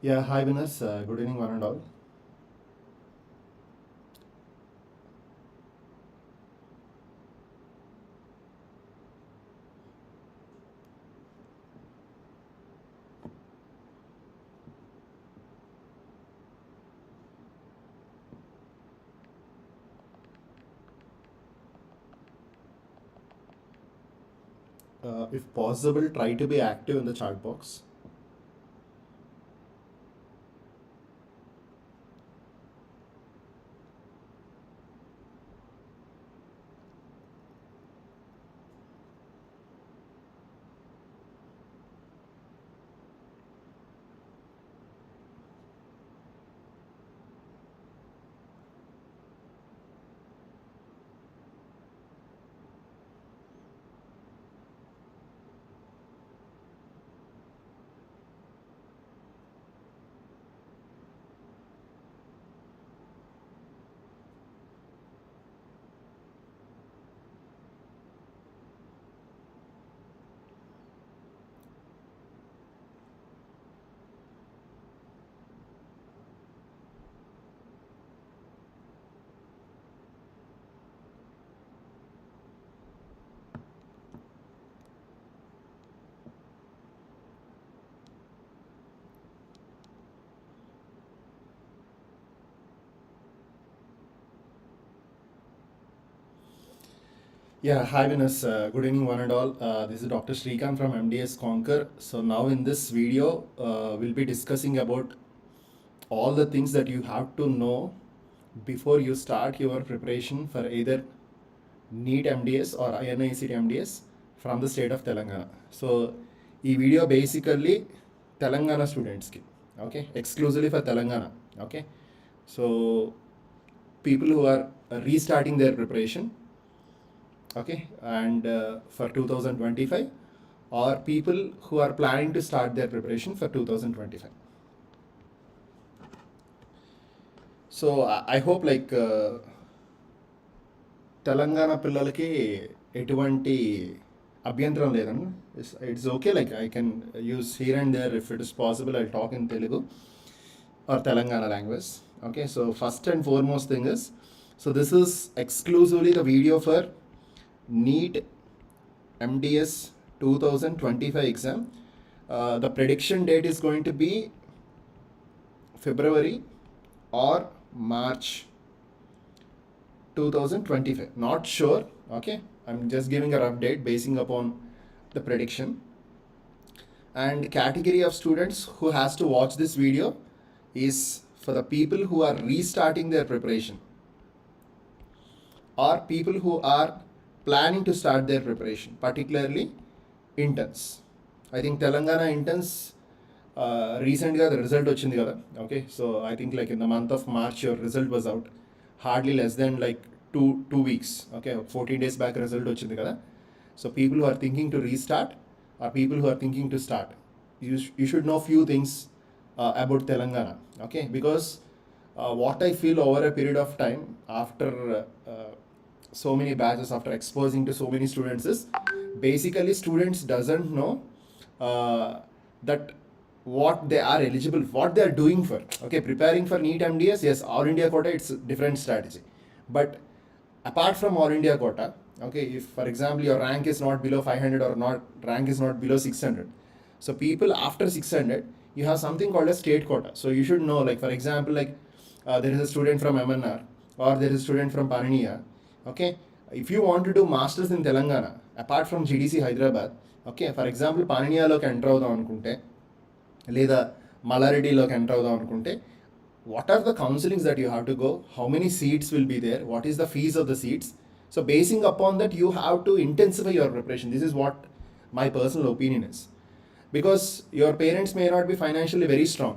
Yeah, hi Vinas. Good evening, one and all. If possible, try to be active in the chat box. Yeah, hi Vinas. Good evening, one and all. This is Dr. Srikanth from Mdsconquer. So now in this video, we'll be discussing about all the things that you have to know before you start your preparation for either Neet MDS or INICT MDS from the state of Telangana. So ఈ video basically Telangana స్టూడెంట్స్కి, okay, exclusively for Telangana, okay. So people who are restarting their preparation, okay, and for 2025, or people who are planning to start their preparation for 2025. So I hope like Telangana పిల్లలకి ఎటువంటి అభ్యంతరం లేదండి. It's okay, like I can use here and there if it is possible I talk in Telugu or Telangana language. Okay, so first and foremost thing is, so this is exclusively the video for NEET MDS 2025 exam. The prediction date is going to be February or March 2025. Not sure. Okay, I'm just giving a rough date basing upon the prediction. And category of students who has to watch this video is for the people who are restarting their preparation or people who are planning to start their preparation, particularly interns. I think Telangana interns recently the result వచ్చింది కదా. Okay, so I think like in the month of March your result was out, hardly less than like two weeks. Okay, 14 days back result వచ్చింది కదా. So people who are thinking to restart or people who are thinking to start, you should know few things about Telangana. Okay, because what I feel over a period of time after so many batches, after exposing to so many students, is basically students doesn't know that what they are eligible, what they are doing for. Okay, preparing for NEET MDS, yes, all India quota, it's a different strategy. But apart from all India quota, okay, if for example your rank is not below 500 or not rank is not below 600, so people after 600 you have something called a state quota. So you should know, like for example, like there is a student from MNR or there is a student from Pananiya. Okay, if you want to do masters in Telangana apart from GDC Hyderabad, okay, for example పానినియాలోకి enter అవుదాం అనుకుంటే లేదా మల్లారెడ్డిలోకి enter అవుదాం అనుకుంటే, what are the counselings that you have to go, how many seats will be there, what is the fees of the seats. So basing upon that you have to intensify your preparation. This is what my personal opinion is, because your parents may not be financially very strong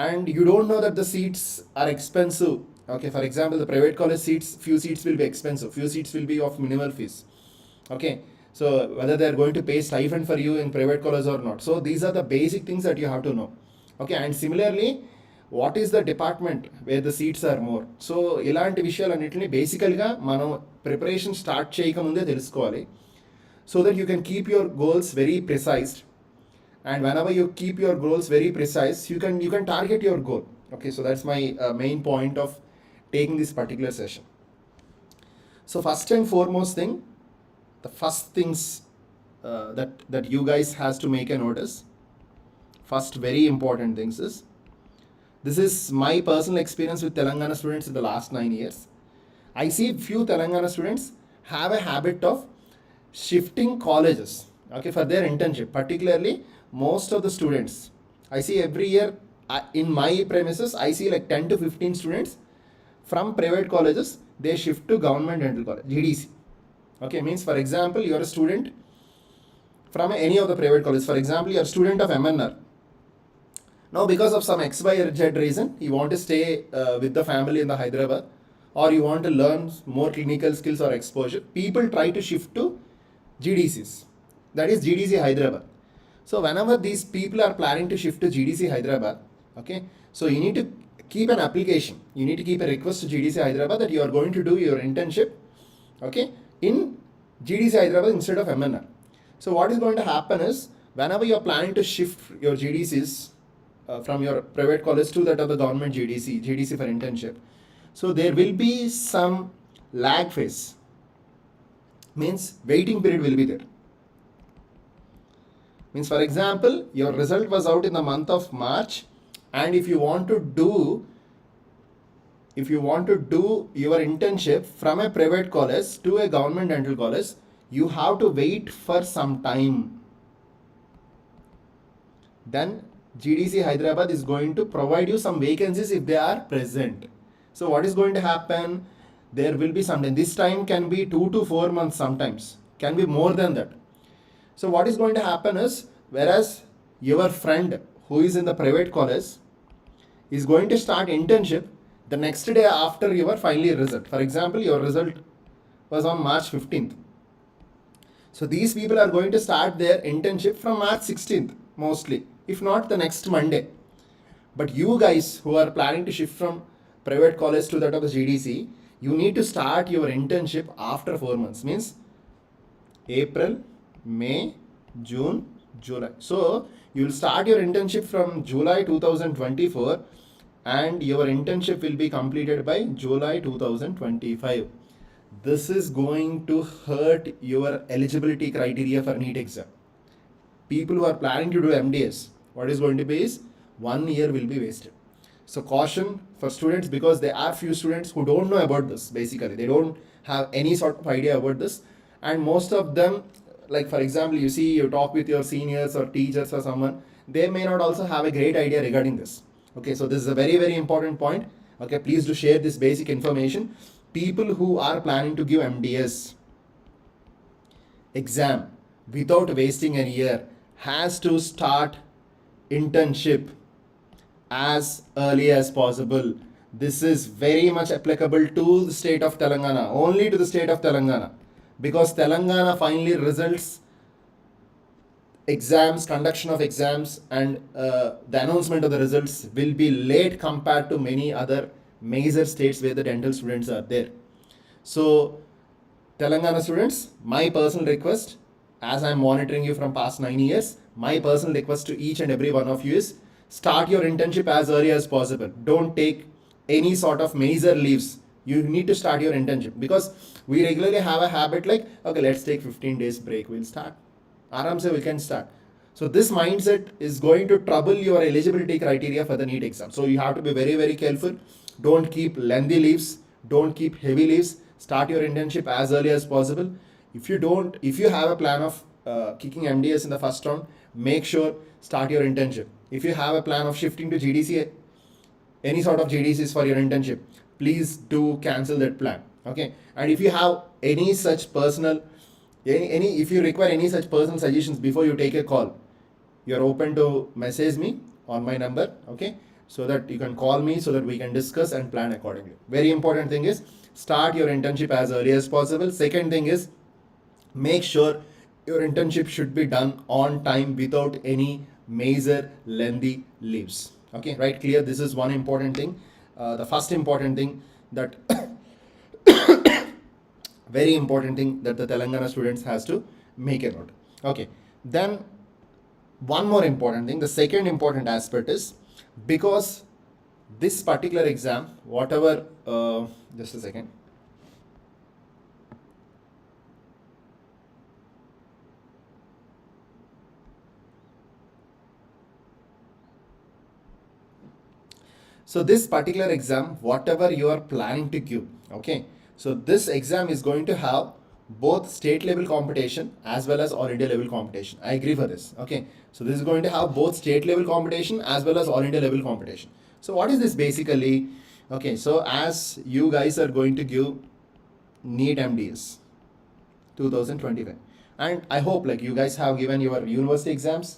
and you don't know that the seats are expensive. Okay, for example the private college seats, few seats will be expensive, few seats will be of minimal fees. Okay, so whether they are going to pay stipend for you in private college or not. So these are the basic things that you have to know. Okay, and similarly what is the department where the seats are more. So ఇలాంటి విషయాలన్నింటినీ బేసికల్గా మనం preparation start చేయకముందే తెలుసుకోవాలి, so that you can keep your goals very precise and whenever you keep your goals very precise, you can target your goal. Okay, so that's my main point of taking this particular session. So first and foremost thing, the first things that you guys has to make a notice, first very important things is, this is my personal experience with Telangana students in the last 9 years. I see few Telangana students have a habit of shifting colleges, okay, for their internship. Particularly, most of the students, I see every year in my premises, I see like 10 to 15 students from private colleges, they shift to government dental college, GDC. Okay, means for example, you are a student from any of the private colleges. For example, you are a student of MNR. Now, because of some X, Y, or Z reason, you want to stay with the family in the Hyderabad, or you want to learn more clinical skills or exposure, people try to shift to GDCs. That is GDC Hyderabad. So whenever these people are planning to shift to GDC Hyderabad, okay, so you need to keep an application. You need to keep a request to GDC Hyderabad that you are going to do your internship, okay, in GDC Hyderabad instead of MNR. So what is going to happen is, whenever you are planning to shift your GDCs from your private college to that of the government GDC for internship, so there will be some lag phase. Means waiting period will be there. Means for example, your result was out in the month of March, and if you want to do your internship from a private college to a government dental college, you have to wait for some time. Then GDC Hyderabad is going to provide you some vacancies if they are present. So what is going to happen? There will be something. This time can be 2 to 4 months sometimes. Can be more than that. So what is going to happen is, whereas your friend who is in the private college is going to start internship the next day after your final result. For example, your result was on March 15th. So these people are going to start their internship from March 16th mostly, if not the next Monday. But you guys who are planning to shift from private college to that of the GDC, you need to start your internship after 4 months. Means April, May, June, July. So you will start your internship from July 2024, and your internship will be completed by July 2025. This is going to hurt your eligibility criteria for NEET exam. People who are planning to do MDS, what is going to be is 1 year will be wasted. So caution for students, because there are few students who don't know about this. Basically, they don't have any sort of idea about this, and most of them, like for example, you talk with your seniors or teachers or someone, they may not also have a great idea regarding this. Okay, so this is a very, very important point. Okay, please do share this basic information. People who are planning to give MDS exam without wasting a year has to start internship as early as possible. This is very much applicable to the state of Telangana, only to the state of Telangana, because Telangana finally results exams, conduction of exams, and the announcement of the results will be late compared to many other major states where the dental students are there. So Telangana students, my personal request, as I'm monitoring you from past 9 years, my personal request to each and every one of you is, start your internship as early as possible. Don't take any sort of major leaves. You need to start your internship, because we regularly have a habit like, okay, let's take 15 days break, we'll start. Aram se we can start. So this mindset is going to trouble your eligibility criteria for the NEET exam. So you have to be very, very careful. Don't keep lengthy leaves. Don't keep heavy leaves. Start your internship as early as possible. If you have a plan of kicking MDS in the first round, make sure start your internship. If you have a plan of shifting to GDC, any sort of GDCs for your internship, please do cancel that plan. Okay. And if you have any such personal, if you require any such personal suggestions before you take a call, you're open to message me on my number. Okay. So that you can call me so that we can discuss and plan accordingly. Very important thing is, start your internship as early as possible. Second thing is, make sure your internship should be done on time without any major lengthy leaves. Okay, right? Clear? This is one important thing. The first important thing that very important thing that the Telangana students has to make a note. Okay, then one more important thing, the second important aspect is, because this particular exam, whatever, just a second. So this particular exam, whatever you are planning to give, okay, so this exam is going to have both state level competition as well as all India level competition. I agree for this. Okay, so this is going to have both state level competition as well as all India level competition. So what is this basically? Okay, so as you guys are going to give Neet MDS 2025, and I hope like you guys have given your university exams,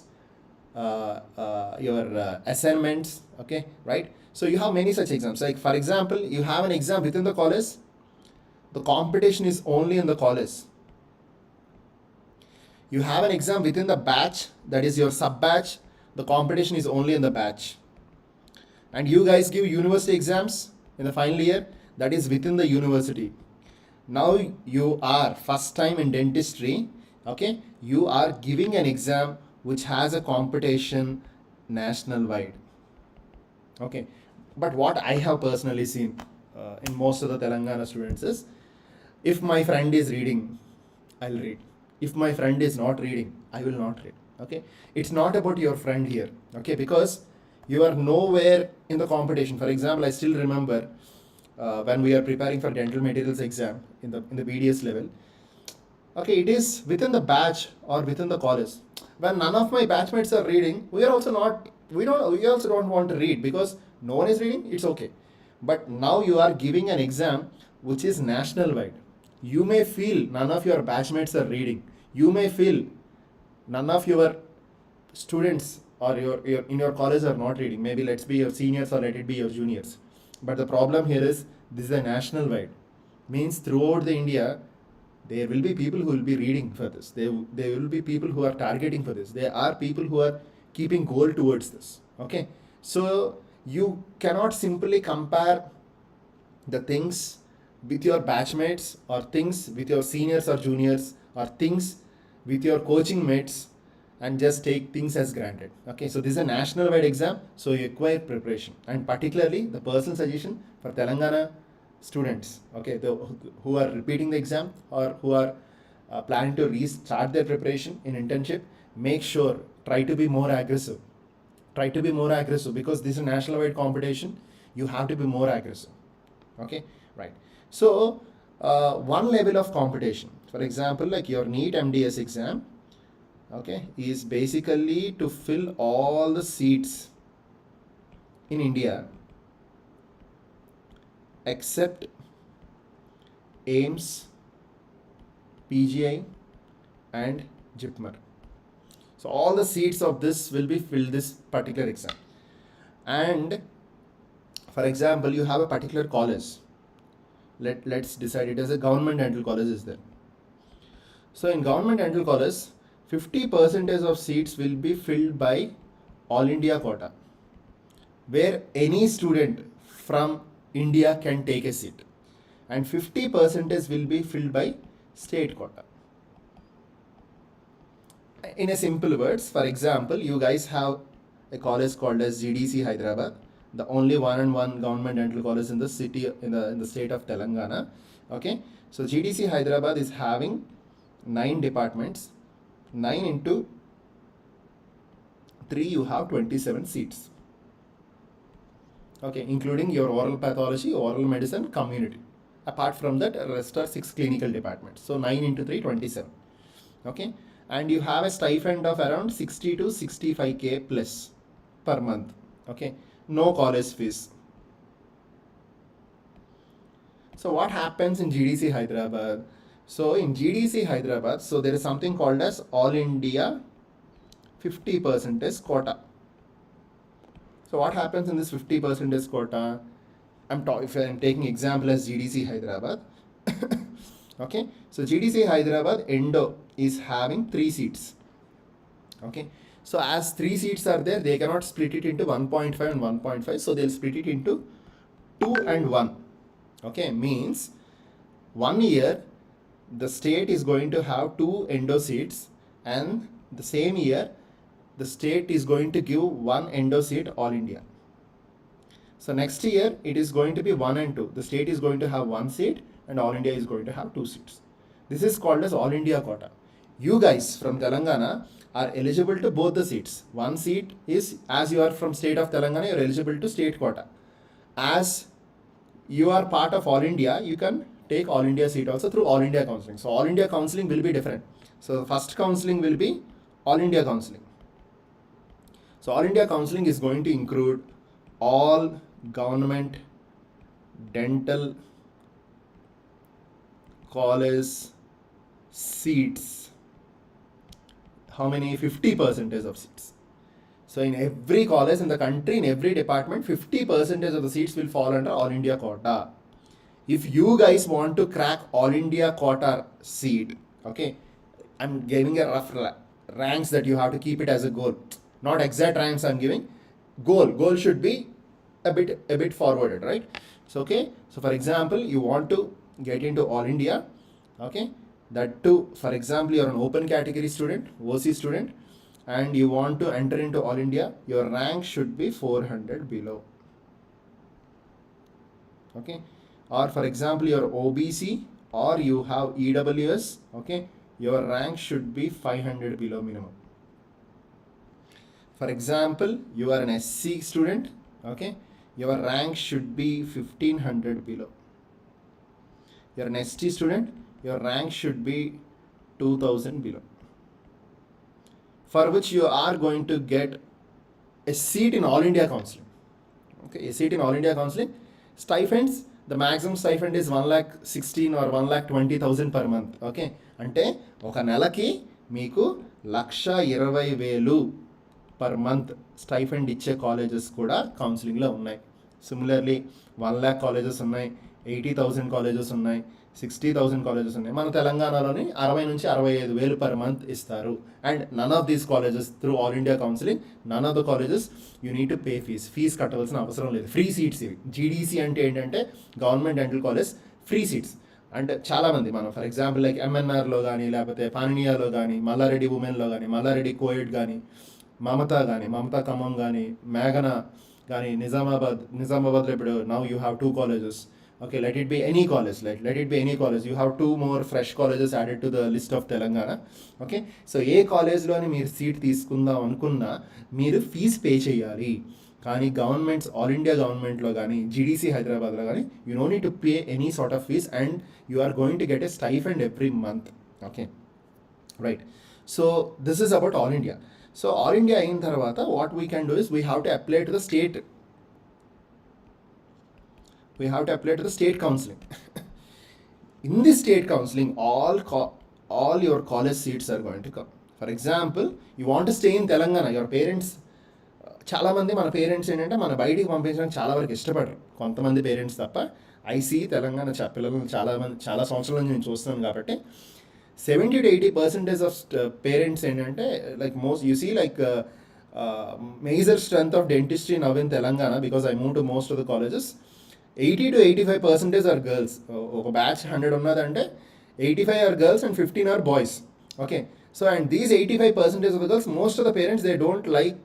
your assignments, okay, right? So you have many such exams. Like for example, you have an exam within the college, the competition is only in the college. You have an exam within the batch, that is your sub batch, the competition is only in the batch. And you guys give university exams in the final year, that is within the university. Now you are first time in dentistry, okay, you are giving an exam which has a competition national wide. Okay, but what I have personally seen in most of the Telangana students is, if my friend is reading, I'll read. If my friend is not reading, I will not read. Okay, it's not about your friend here. Okay, because you are nowhere in the competition. For example, I still remember when we are preparing for dental materials exam in the BDS level. Okay, it is within the batch or within the college. When none of my batchmates are reading, we also don't want to read, because no one is reading, it's okay. But now you are giving an exam which is national wide. You may feel none of your batchmates are reading. You may feel none of your students or your in your college are not reading. Maybe let's be your seniors or let it be your juniors. But the problem here is, this is a national wide. Means throughout the India, there will be people who will be reading for this. There will be people who are targeting for this. There are people who are keeping goal towards this. Okay, so you cannot simply compare the things with your batchmates, or things with your seniors or juniors, or things with your coaching mates, and just take things as granted. Okay, so this is a national wide exam, so you require preparation. And particularly the personal suggestion for Telangana students, okay, who are repeating the exam, or who are planning to restart their preparation in internship, make sure, try to be more aggressive. Try to be more aggressive, because this is a national wide competition. You have to be more aggressive. Okay, right. So one level of competition, for example, like your Neet MDS exam, okay, is basically to fill all the seats in India except AIMS, PGI, and JIPMER. So all the seats of this will be filled this particular exam. And for example, you have a particular college. Let's decide it as a government dental college is there. So in government dental college, 50% of seats will be filled by all India quota, where any student from India can take a seat, and 50% will be filled by state quota. In a simple words, for example, you guys have a college called as GDC Hyderabad, the only one and one government dental college in the city, in the state of Telangana. Okay, so GDC Hyderabad is having 9 departments. 9 into 3, you have 27 seats. Okay, including your oral pathology, oral medicine, community. Apart from that, rest are 6 clinical departments. So 9 into 3, 27. Okay, and you have a stipend of around 60 to 65k plus per month. Okay, no college fees. So what happens in GDC Hyderabad? So in GDC Hyderabad, so there is something called as All India 50% quota. So what happens in this 50% quota? If I'm taking example as GDC Hyderabad. Okay, so GDC Hyderabad Endo is having 3 seats. Okay, so as 3 seats are there, they cannot split it into 1.5 and 1.5. So they'll split it into 2 and 1. Okay, means 1 year the state is going to have 2 endo seats, and the same year the state is going to give one endo seat all India. So next year it is going to be 1 and 2. The state is going to have 1 seat and all India is going to have 2 seats. This is called as all India quota. You guys from Telangana are eligible to both the seats. One seat is, as you are from state of Telangana, you are eligible to state quota. As you are part of all India, you can take all India seat also through all India counseling. So all India counseling will be different. So the first counseling will be all India counseling. So all India counseling is going to include all government dental college seats. How many? 50% of seats. So in every college in the country, in every department, 50% of the seats will fall under all India quota. If you guys want to crack all India quota seat, okay, I'm giving a rough ranks that you have to keep it as a goal. Not exact ranks I'm giving. Goal should be a bit forwarded, right? So okay, so for example, you want to get into all India, okay, that too, for example, you're an open category student, OC student, and you want to enter into all India, your rank should be 400 below, okay. Or for example, you're OBC or you have EWS, okay, your rank should be 500 below minimum. For example, you are an SC student, okay, your rank should be 1500 below. You're an ST student, your rank should be 2000 below, for which you are going to get a seat in all India counseling. Okay, a seat in all India counseling. Stipends, the maximum stipend is 1,16,000 or 1,20,000 per month. Okay, అంటే ఒక నెలకి మీకు 1,20,000 per month stipend ఇచ్చే colleges కూడా కౌన్సిలింగ్లో ఉన్నాయి. Similarly 1 lakh colleges ఉన్నాయి, 80,000 colleges ఉన్నాయి, 60,000 కాలేజెస్ ఉన్నాయి. మన తెలంగాణలోని 60 నుంచి 65,000 per month ఇస్తారు. And none of these colleges through all India counselling, none of the colleges you need to pay fees కట్టవలసిన అవసరం లేదు. ఫ్రీ సీట్స్ ఇవి. జీడీసీ అంటే ఏంటంటే government dental college free seats. అంటే చాలామంది మనం ఫర్ ఎగ్జాంపుల్ లైక్ ఎంఎన్ఆర్లో కానీ, లేకపోతే పానినియాలో కానీ, మల్లారెడ్డి ఉమెన్లో కానీ, మల్లారెడ్డి కోయిడ్ కానీ, మమతా ఖమ్మం కానీ, మేఘన కానీ, నిజామాబాద్లో ఇప్పుడు now you have 2 colleges. Okay, let it be any college. Let it be any college. You have 2 more fresh colleges added to the list of Telangana. Okay, so ఏ కాలేజ్లోని మీరు సీట్ తీసుకుందాం అనుకున్నా మీరు ఫీజ్ పే చేయాలి. కానీ governments, all India గవర్నమెంట్లో కానీ, GDC హైదరాబాద్లో కానీ, you no need to pay any sort of fees and you are going to get a stipend every month. Okay, right. So this is about all India. So all India అయిన తర్వాత what we can do is we have to apply to the state. We have to apply to the state counseling. In the state counseling, all your college seats are going to come. For example, you want to stay in Telangana. Your parents, చాలామంది మన parents ఏంటంటే మన బయటికి పంపించడానికి చాలా వరకు ఇష్టపడరు. కొంతమంది పేరెంట్స్ తప్ప. ఐసీ తెలంగాణ పిల్లలను చాలా సంవత్సరాల నుంచి నేను చూస్తున్నాను కాబట్టి 70 to 80% ఆఫ్ పేరెంట్స్ ఏంటంటే like most you see like major strength of dentistry now in Telangana because I move to most of the colleges. 80 to 85% are girls. ఒక బ్యాచ్ 100 ఉన్నదంటే 85 are girls and 15 are boys. Okay, so and these 85% of the girls, most of the parents they don't like,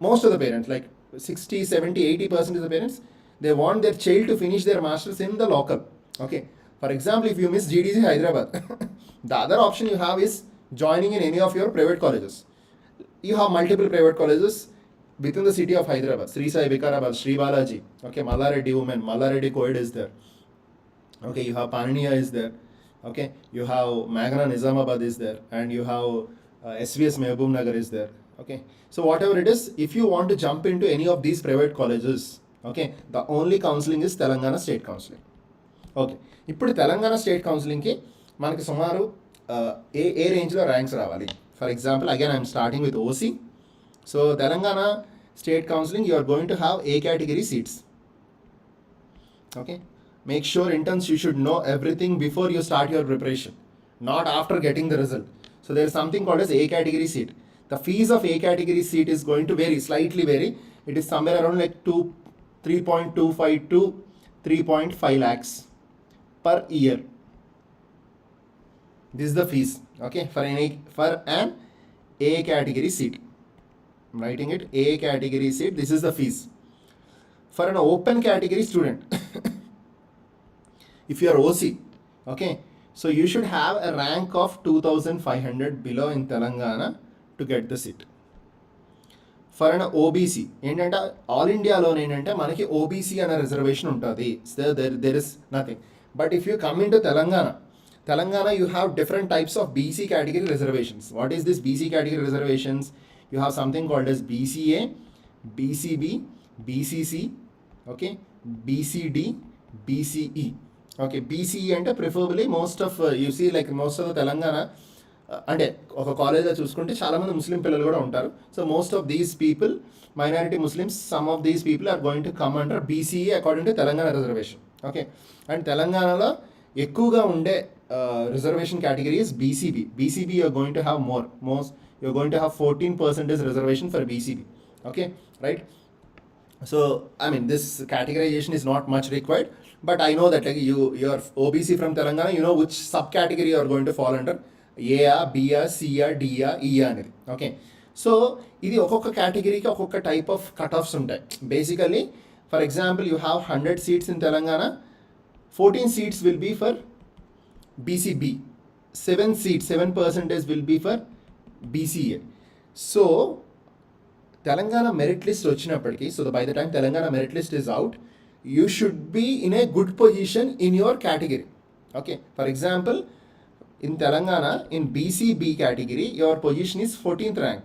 most of the parents like 60, 70, 80% of the parents, they want their child to finish their masters in the local. Okay, for example, if you miss GDC Hyderabad, the other option you have is joining in any of your private colleges. You have multiple private colleges within the city of Hyderabad. Sri Sai Vikarabad, Sri Balaji, okay, Mallareddy Women, Mallareddy Coed is there. Okay, you have Paniniya is there. Okay, you have Magana Nizamabad is there, and you have SVS Mehboob Nagar is there. Okay, so whatever it is, if you want to jump into any of these private colleges, okay, the only counseling is Telangana State Counseling. Okay, ఇప్పుడు Telangana state కౌన్సిలింగ్కి మనకి సుమారు ఏ రేంజ్లో ranks రావాలి. For example again I'm starting with OC. So Telangana state counselling you are going to have A category seats. Okay, make sure interns you should know everything before you start your preparation, not after getting the result. So there is something called as A category seat. The fees of A category seat is going to vary, slightly vary. It is somewhere around like 3.25 to 3.5 lakhs per year. This is the fees, okay, for an A category seat. I'm writing it, A category seat, this is the fees. For an open category student, if you are OC, okay, so you should have a rank of 2500 below in Telangana to get the seat. For an OBC ఏంటంటే all ఇండియాలోనే ఏంటంటే మనకి OBC అనే reservation ఉంటుంది, there is nothing. But if you come in to Telangana you have different types of BC category reservations. What is this BC category reservations? You have something called as BCA, BCB, BCC, okay, BCD, BCE. Okay, BCE అంటే preferably most of you see like most of the Telangana అంటే ఒక కాలేజ్లో చూసుకుంటే చాలామంది ముస్లిం పిల్లలు కూడా ఉంటారు. So most of these people, minority Muslims, some of these people are going to come under BCE according to Telangana reservation. Okay, and తెలంగాణలో ఎక్కువగా ఉండే reservation category is BCB. BCB you're going to have you're going to have 14% reservation for BCB. Okay, right. So I mean this categorization is not much required, but I know that like you are OBC from Telangana, you know which subcategory you are going to fall under, A, B, C, D, E అనేది. Okay, so ఇది ఒక్కొక్క కేటగిరీకి ఒక్కొక్క type of cut offs ఉంటాయి. Basically for example you have 100 seats in Telangana, 14 seats will be for BCB, 7% will be for BCA. So Telangana merit list వచ్చినప్పటికీ, so by the time Telangana merit list is out, you should be in a good position in your category. Okay, for example in Telangana in BCB category your position is 14th rank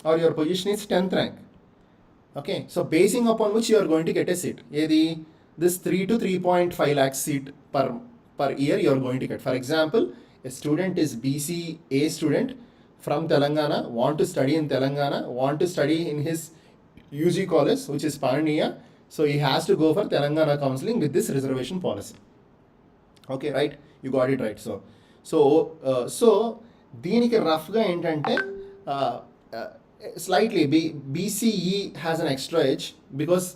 or your position is 10th rank. Okay, so basing upon which you are going to get a seat. This 3 to 3.5 lakh seat per year you are going to get. For example, a student is BCA student from Telangana, want to study in Telangana, want to study in his UG college, which is Pananiya. So he has to go for Telangana counseling with this reservation policy. Okay, right? You got it right. So దీనికి రఫ్గా ఏంటంటే slightly BCE has an extra edge because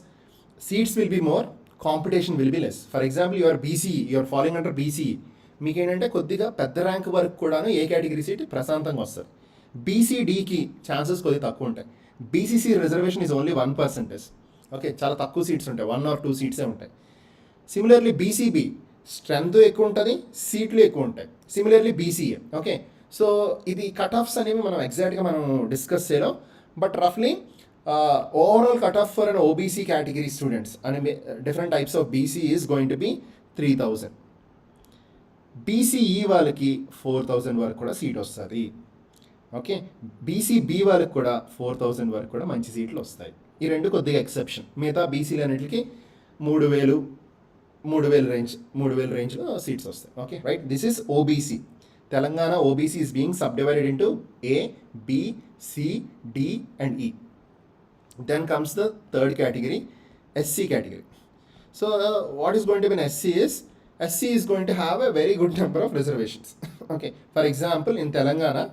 seats will be more, competition will be less. For example, you are BCE, you are falling under BCE. మీకు ఏంటంటే కొద్దిగా పెద్ద rank వరకు కూడాను ఏ category seat ప్రశాంతంగా వస్తుంది. బీసీడీకి ఛాన్సెస్ కొద్దిగా తక్కువ ఉంటాయి. BCC reservation is only 1%. Okay, చాలా తక్కువ సీట్స్ ఉంటాయి, 1 or 2 seats ఉంటాయి. సిమిలర్లీ బీసీబీ స్ట్రెంత్ ఎక్కువ ఉంటుంది, సీట్లు ఎక్కువ ఉంటాయి. Similarly BCA. ఓకే, సో ఇది కట్ ఆఫ్స్ అనేవి మనం ఎగ్జాక్ట్గా మనం డిస్కస్ చేయలేం, బట్ రఫ్లీ overall cut off for an OBC category students అనే different types of BC is going to be 3000. BCE వాళ్ళకి 4000 వరకు కూడా సీట్ వస్తుంది. ఓకే, బీసీబీ వాళ్ళకి కూడా 4000 వరకు కూడా మంచి సీట్లు వస్తాయి. ఈ రెండు కొద్దిగా ఎక్సెప్షన్. మిగతా బీసీలు అన్నిటికీ 3000 రేంజ్లో సీట్స్ వస్తాయి. Okay, right. This is OBC. Telangana OBC is being subdivided into A, B, C, D and E. Then comes the third category, SC category. So what is going to be an SC is going to have a very good number of reservations. Okay, for example, in Telangana,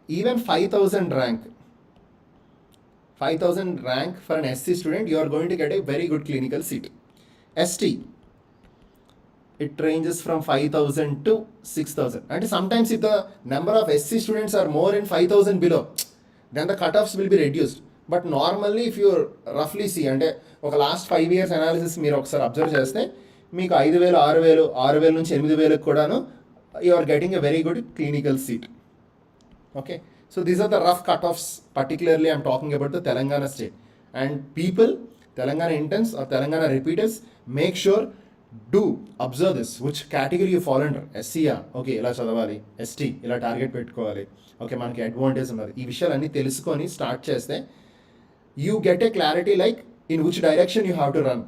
even 5000 rank for an SC student, you are going to get a very good clinical seat. ST, it ranges from 5000 to 6000, and sometimes if the number of SC students are more in 5000 below, then the cutoffs will be reduced. But normally if you roughly see, అంటే ఒక last 5 years analysis మీరు ఒకసారి observe చేస్తే మీకు 5000, 6000 నుంచి 8000 కూడాను you are getting a very good clinical seat. Okay, so these are the rough cut offs. Particularly I'm talking about the Telangana state. And people, Telangana interns or Telangana repeaters, make sure do observe this, which category you follow under. ఎస్సీయా, okay ఇలా చదవాలి, ST ఇలా target పెట్టుకోవాలి, okay మనకి advantage ఉన్నది. ఈ విషయాలన్నీ తెలుసుకొని స్టార్ట్ చేస్తే you get a clarity like in which direction you have to run.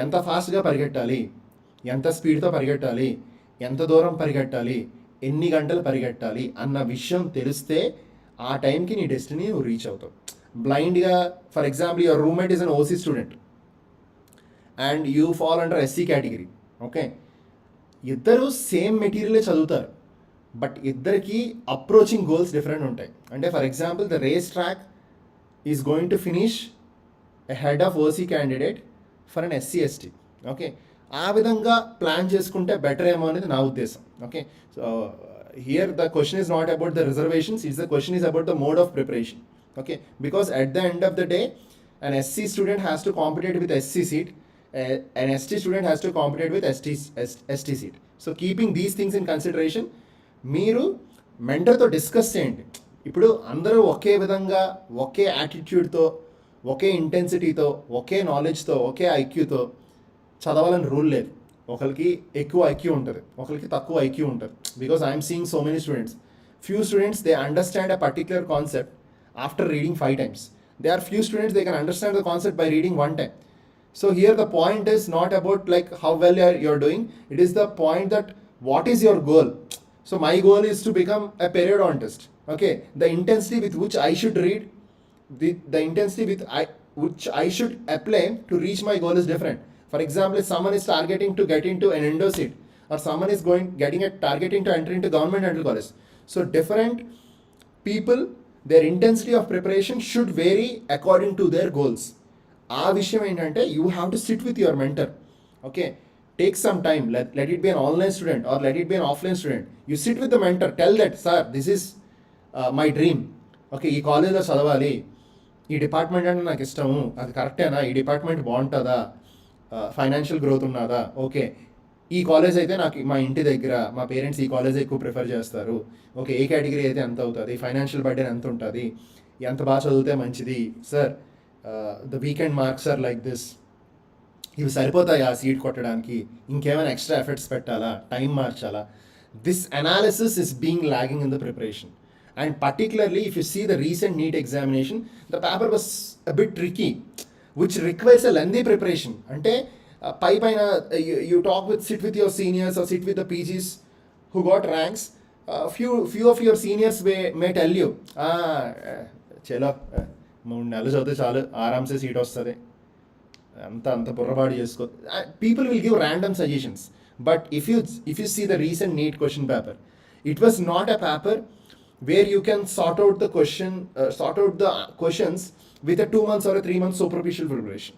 ఎంత ఫాస్ట్గా పరిగెట్టాలి, ఎంత స్పీడ్తో పరిగెట్టాలి, ఎంత దూరం పరిగెట్టాలి, ఎన్ని గంటలు పరిగెట్టాలి అన్న విషయం తెలిస్తే ఆ టైంకి నీ డెస్టినీ నువ్వు రీచ్ అవుతావు. బ్లైండ్గా, for example your roommate is an OC student and you fall under SC category. Okay, ఇద్దరు సేమ్ మెటీరియలే చదువుతారు, బట్ ఇద్దరికి అప్రోచింగ్ గోల్స్ డిఫరెంట్ ఉంటాయి. అంటే for example the race track is going to finish a head of OC candidate for an SC ST. Okay, ఆ విధంగా plan చేసుకుంటే better ఏమో అనేది నా ఉద్దేశం. Okay, so here the question is not about the reservations, the question is about the mode of preparation. Okay, because at the end of the day, an SC student has to compete with SC seat, an ST student has to compete with ST seat. So keeping these things in consideration, మీరు మెంటర్తో discuss చేయండి. ఇప్పుడు అందరూ ఒకే విధంగా, ఒకే యాటిట్యూడ్తో, ఒకే ఇంటెన్సిటీతో, ఒకే నాలెడ్జ్తో, ఒకే ఐక్యూతో చదవాలని rule లేదు. ఒకరికి ఎక్కువ IQ ఉంటుంది, ఒకరికి తక్కువ ఐక్యూ ఉంటుంది. Because I'm seeing so many students, few students they understand a particular concept after reading 5 times. There are few students they can understand the concept by reading 1 time. So here the point is not about like how well you're doing, it is the point that what is your goal. So my goal is to become a periodontist. Okay, the intensity with which I should read, the intensity which I should apply to reach my goal is different. For example, if someone is targeting to get into an endo seat, or someone is targeting to enter into government dental college, so different people, their intensity of preparation should vary according to their goals. ఆ విషయం ఏంటంటే you have to SIT with your mentor. Okay, take some time, let it be an online student or let it be an offline student. You sit with the mentor, tell that, sir, this is my dream. Okay, ఈ కాలేజ్లో చదవాలి, ఈ department అంటే నాకు ఇష్టము, అది కరెక్టేనా, ఈ డిపార్ట్మెంట్ బాగుంటుందా, ఫైనాన్షియల్ గ్రోత్ ఉన్నదా, ఓకే ఈ కాలేజ్ అయితే నాకు మా ఇంటి దగ్గర, మా పేరెంట్స్ ఈ కాలేజ్ ఎక్కువ ప్రిఫర్ చేస్తారు, ఓకే ఏ కేటగిరీ అయితే ఎంత అవుతుంది, ఫైనాన్షియల్ బర్డెన్ ఎంత ఉంటుంది, ఎంత బాగా చదివితే మంచిది, sir the weekend marks are like this, ఇవి సరిపోతాయి ఆ సీట్ కొట్టడానికి, ఇంకేమైనా ఎక్స్ట్రా ఎఫర్ట్స్ పెట్టాలా, టైం మార్చాలా. This analysis is being lagging in the preparation. And particularly if you see the recent NEET examination, the paper was a bit tricky which requires a lengthy preparation. అంటే పైన you talk sit with your seniors or sit with the PGs who got ranks. Few of your seniors may tell you, చలో 3 నెలలు చదివితే చాలు, ఆరామ్సే seat వస్తుంది, అంత బుర్రబాటు చేసుకో. People will give random suggestions. But if you see the recent NEET question paper, it was not a paper where you can sort out the questions with a 2 months or a 3 months superficial preparation.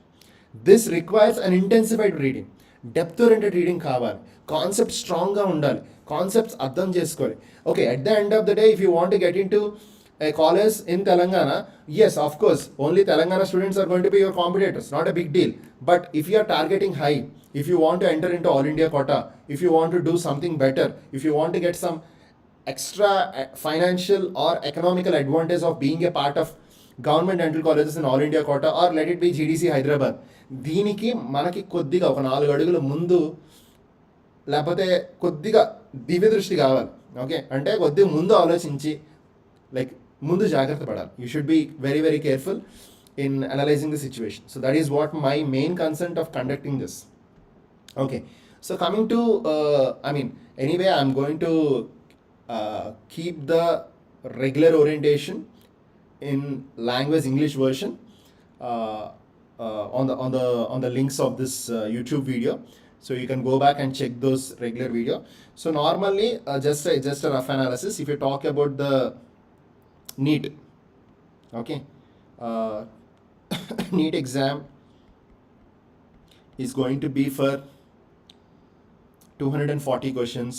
This requires an intensified reading, depth oriented reading కావాలి, concept స్ట్రాంగ్గా ఉండాలి, concepts అర్థం చేసుకోవాలి. Okay, at the end of the day, if you want to get into a college in Telangana, yes, of course, only Telangana students are going to be your competitors, not a big deal. But if you are targeting high, if you want to enter into all India quota, if you want to do something better, if you want to get some extra financial or economical advantage of being a part of government dental colleges in all India quota or let it be GDC Hyderabad, దీనికి మనకి కొద్దిగా ఒక 4 అడుగుల ముందు, లేకపోతే కొద్దిగా దివ్య దృష్టి కావాలి. ఓకే, అంటే కొద్దిగా ముందు ఆలోచించి లైక్ ముందు జాగ్రత్త పడాలి. You should be very very careful in analysing the situation. So that is what my main concern of conducting this. Okay, so coming to anyway I'm going to keep the regular orientation in language English version on the links of this YouTube video, so you can go back and check those regular video. So normally just a rough analysis. If you talk about the NEET, okay, NEET exam is going to be for 240 questions.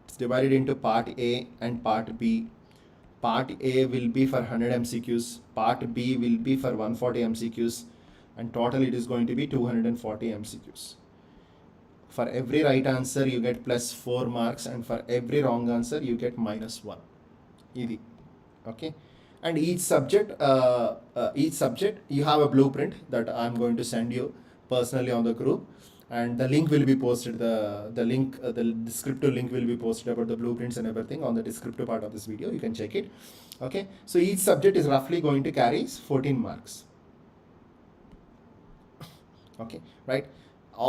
It's divided into part A and part B. Part A will be for 100 MCQs, part B will be for 140 MCQs, and total it is going to be 240 MCQs. For every right answer you get plus 4 marks, and for every wrong answer you get -1. Idi. Okay, and each subject you have a blueprint that I'm going to send you personally on the group, and the link will be posted, the descriptive link will be posted about the blueprints and everything on the descriptive part of this video. You can check it. Okay, so each subject is roughly going to carry 14 marks. Okay, right,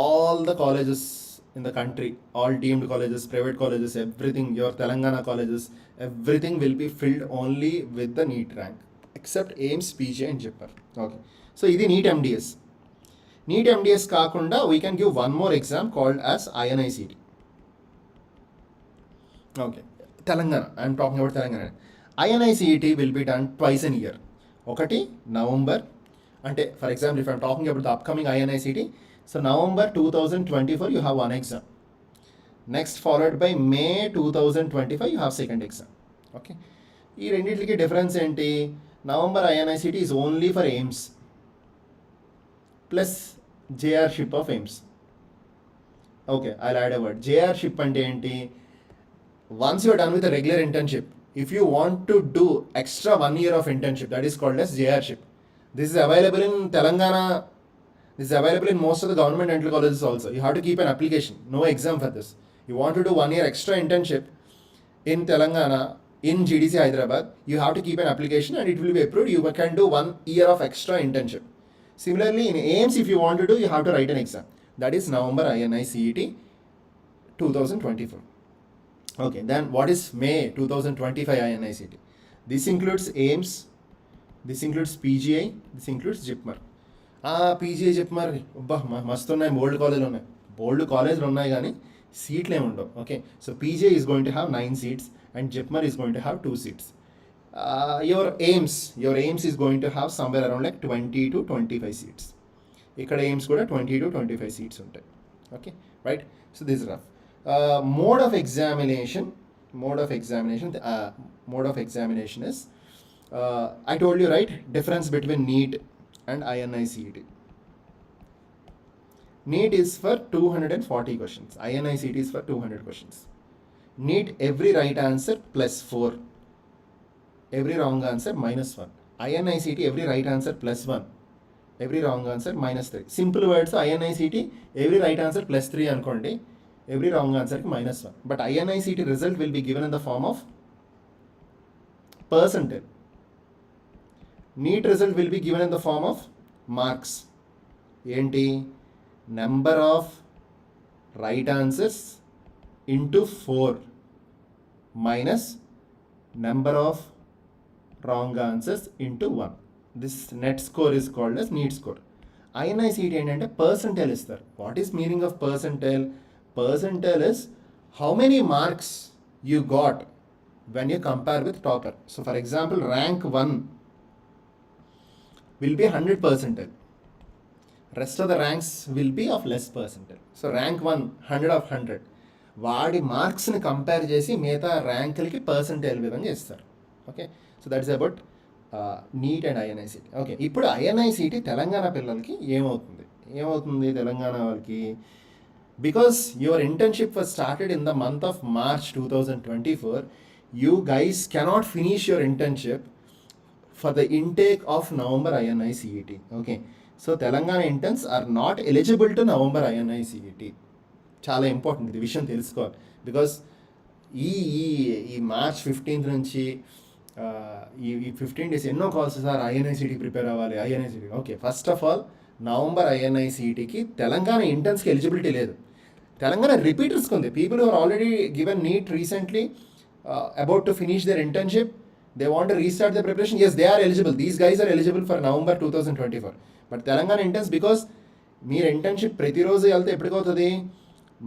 all the colleges in the country, all deemed colleges, private colleges, everything, your Telangana colleges, everything will be filled only with the NEET rank except AIMS, PG and JIPPER. Okay, so ఇది NEET MDS. NEET MDS కాకుండా we can give one more exam called as INICET. Okay, Telangana, I am talking about Telangana. INICET will be done twice in a year. ఒకటి November, అంటే for example if I'm talking about the upcoming INICET, so November 2024 you have one exam. Next followed by May 2025 you have second exam. Okay, ఈ రెండింటికి difference ఏంటి? November INICET is only for AIIMS plus JRship of AIIMS. Okay, I add a word. JRship అంటే ఏంటి? Once you're done with a regular internship, if you want to do extra 1 year of internship, that is called as JRship. This is available in Telangana. This is available in most of the government dental colleges also. You have to keep an application, no exam for this. You want to do 1 year extra internship in Telangana, in GDC Hyderabad, you have to keep an application and it will be approved. You can do 1 year of extra internship. Similarly, in AIMS, if you want to do, you have to write an exam. That is November INICET 2024. Okay, then what is May 2025 INICET? This includes AIMS, this includes PGI, this includes JIPMER. PGI JIPMER మస్తు ఉన్నాయి, బోల్డ్ కాలేజ్లు ఉన్నాయి కానీ సీట్లు ఏమి ఉండవు. Okay, so PGI is going to have 9 seats and JIPMER is going to have 2 seats. Your AIMS is going to have somewhere around like 20 to 25 seats. ఇక్కడ AIMS కూడా 20 to 25 seats ఉంటాయి. Okay, right? So this is rough. Mode of examination is I told you, right, difference between Neet and INICET. Neet is for 240 questions, INICET is for 200 questions. Neet, every right answer plus 4, every wrong answer minus 1. INICET, every right answer plus 1, every wrong answer minus 3. Simple words, INICET every right answer plus 3 అనుకోండి, every wrong answer minus 1. But INICET result will be given in the form of percentile. Neet result will be given in the form of marks. ఏంటి? Number of right answers into 4 minus number of wrong answers into 1. This net score is called as Neet score. INICET ఏంటంటే percentile ఇస్తారు. What is meaning of percentile? Percentile is how many marks you got when you compare with topper. So for example, rank 1 will be 100 percentile. Rest of the ranks will be of less percentile. So rank 1 100 of 100. వాడి మార్క్స్ని compare చేసి మిగతా ర్యాంకులకి percentile విధంగా ఇస్తారు. Okay, so that's about NEET and INICET. Okay, ఇప్పుడు INICET Telangana పిల్లలకి ఏమవుతుంది తెలంగాణ వాళ్ళకి? Because your internship was started in the month of March 2024, you guys cannot finish your internship for the intake of November INICET. Okay, so Telangana interns are not eligible to November INICET. చాలా important ఇది విషయం తెలుసుకోవాలి. Because ఈ March 15th నుంచి ఈ 15 days ఎన్నో calls, sir INICET prepare అవ్వాలి, INICET. Okay, first of all November INICETకి తెలంగాణ ఇంటర్న్స్కి ఎలిజిబిలిటీ లేదు. తెలంగాణ రిపీటర్స్కి ఉంది. People who are already given NEET recently about to finish their internship, they want to restart the preparation. Yes, they are eligible. These guys are eligible for November 2024. But Telangana interns, because మీరు internship ప్రతిరోజు వెళ్తే ఎప్పటికి అవుతుంది?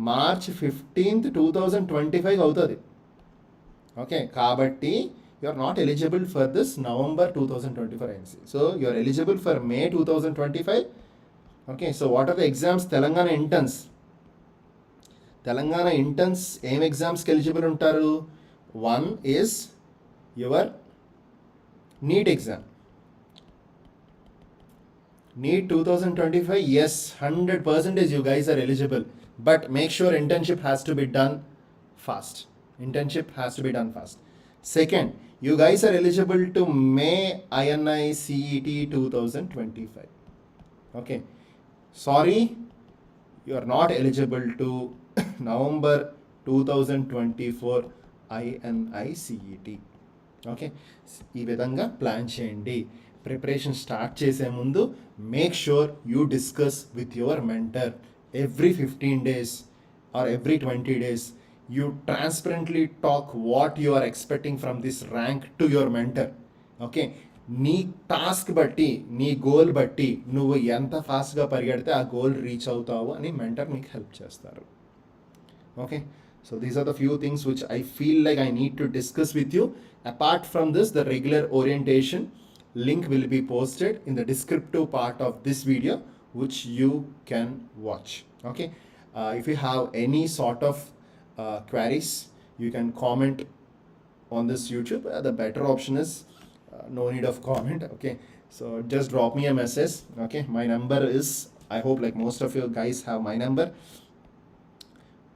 March 15th 2025 అవుతుంది. Okay, కాబట్టి you are not eligible for this November 2024 INC. So you are eligible for May 2025. Okay, so what are the exams? Telangana interns ఏం ఎగ్జామ్స్కి eligible ఉంటారు? One is your NEET exam. NEET 2025, yes, 100% you guys are eligible. But make sure internship has to be done fast. Second, you guys are eligible to May INICET 2025. Okay, sorry, you are not eligible to November 2024 INICET. Okay, ఈ విధంగా plan చేయండి. Preparation start చేసే ముందు make sure you discuss with your mentor every 15 days or every 20 days. You transparently talk what you are expecting from this rank to your mentor. Okay, నీ task బట్టి, నీ goal బట్టి నువ్వు ఎంత ఫాస్ట్గా పరిగెడితే ఆ గోల్ రీచ్ అవుతావు అని మెంటర్ మీకు హెల్ప్ చేస్తారు. Okay, so these are the few things which I feel like I need to discuss with you. Apart from this, the regular orientation link will be posted in the descriptive part of this video, which you can watch. Okay, if you have any sort of queries, you can comment on this YouTube. The better option is no need of comment. Okay, so just drop me a message. Okay, my number is, I hope like most of you guys have my number,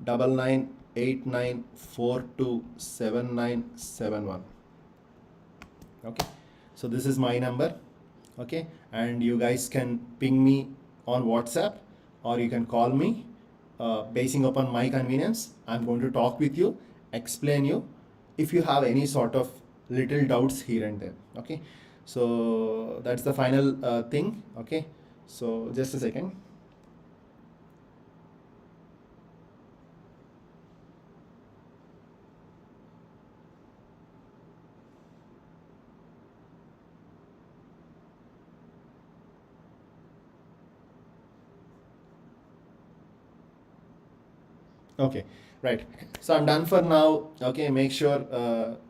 9989427971. Okay, so this is my number. Okay, and you guys can ping me on WhatsApp, or you can call me, basing upon my convenience. I'm going to talk with you, explain you if you have any sort of little doubts here and there. Okay, so that's the final thing. Okay, so just a second. Okay, right. So I'm done for now. Okay, make sure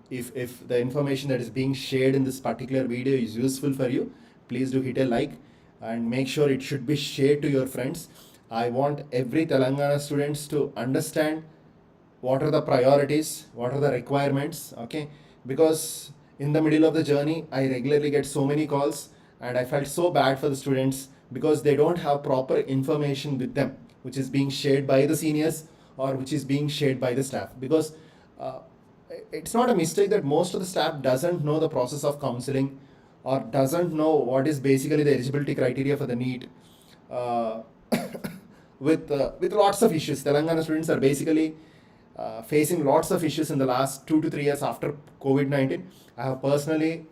if the information that is being shared in this particular video is useful for you, please do hit a like and make sure it should be shared to your friends. I want every Telangana students to understand what are the priorities, what are the requirements. Okay, because in the middle of the journey I regularly get so many calls, and I felt so bad for the students because they don't have proper information with them, which is being shared by the seniors or which is being shared by the staff. Because uh, it's not a mistake that most of the staff doesn't know the process of counseling or doesn't know what is basically the eligibility criteria for the Neet. uh, with lots of issues. Telangana students are basically facing lots of issues in the last 2 to 3 years after COVID-19. I have personally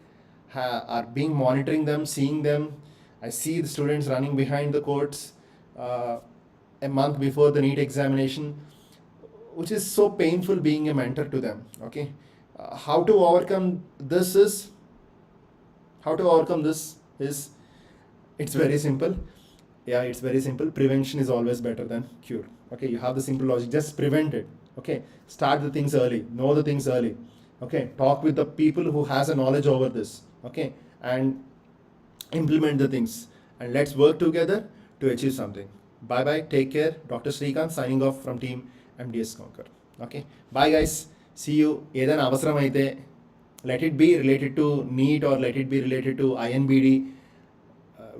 are being monitoring them, seeing them. I see the students running behind the courts a month before the NEET examination, which is so painful being a mentor to them. Okay, how to overcome this is it's very simple. Yeah, it's very simple. Prevention is always better than cure. Okay, you have the simple logic. Just prevent it. Okay, start the things early. Know the things early. Okay, talk with the people who has a knowledge over this. Okay, and implement the things. And let's work together to achieve something. Bye bye. Take care. Dr. Srikanth signing off from team Mdsconquer. Okay, bye guys. See you. ఏదైనా అవసరం అయితే, let it be related to NEET or let it be related to INBD,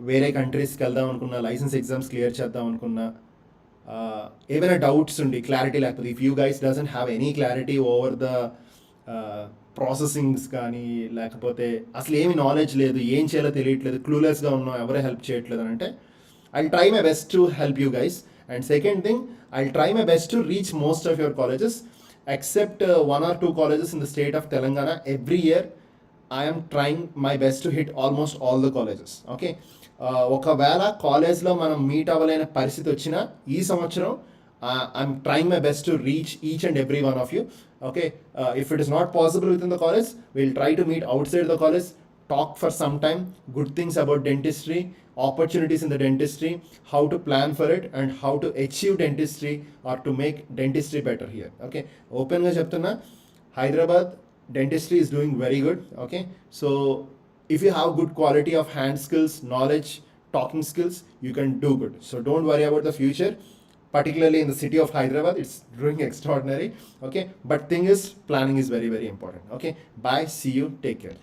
వేరే కంట్రీస్కి వెళ్దాం అనుకున్నా, licence exams clear చేద్దాం అనుకున్నా, ఏమైనా డౌట్స్ ఉండి క్లారిటీ లేకపోతే, if you guys doesn't have any clarity over the processings కానీ, లేకపోతే అసలు ఏమి నాలెడ్జ్ లేదు, ఏం చేయాలో తెలియట్లేదు, క్లూలెస్గా ఉన్నాం, ఎవరే హెల్ప్ చేయట్లేదు అని అంటే, I'll try my best to help you guys. And second thing, I'll try my best to reach most of your colleges, except 1 or 2 colleges in the state of Telangana. Every year, I am trying my best to hit almost all the colleges. Okay. ఒకవేళ కాలేజ్లో మనం meet అవ్వలేని పరిస్థితి వచ్చినా ఈ సంవత్సరం I'm trying my best to reach each and every one of you. Okay, if it is not possible with in the college, will try to meet out side the college, talk for some time, good things about dentistry, opportunities in the dentistry, how to plan for it, and how to achieve dentistry or to make dentistry better here. Okay, open ga cheptunna, Hyderabad dentistry is doing very good. Okay, so if you have good quality of hand skills, knowledge, talking skills, you can do good. So don't worry about the future, particularly in the city of Hyderabad. It's doing extraordinary. Okay, but thing is, planning is very, very important. Okay, bye, see you, take care.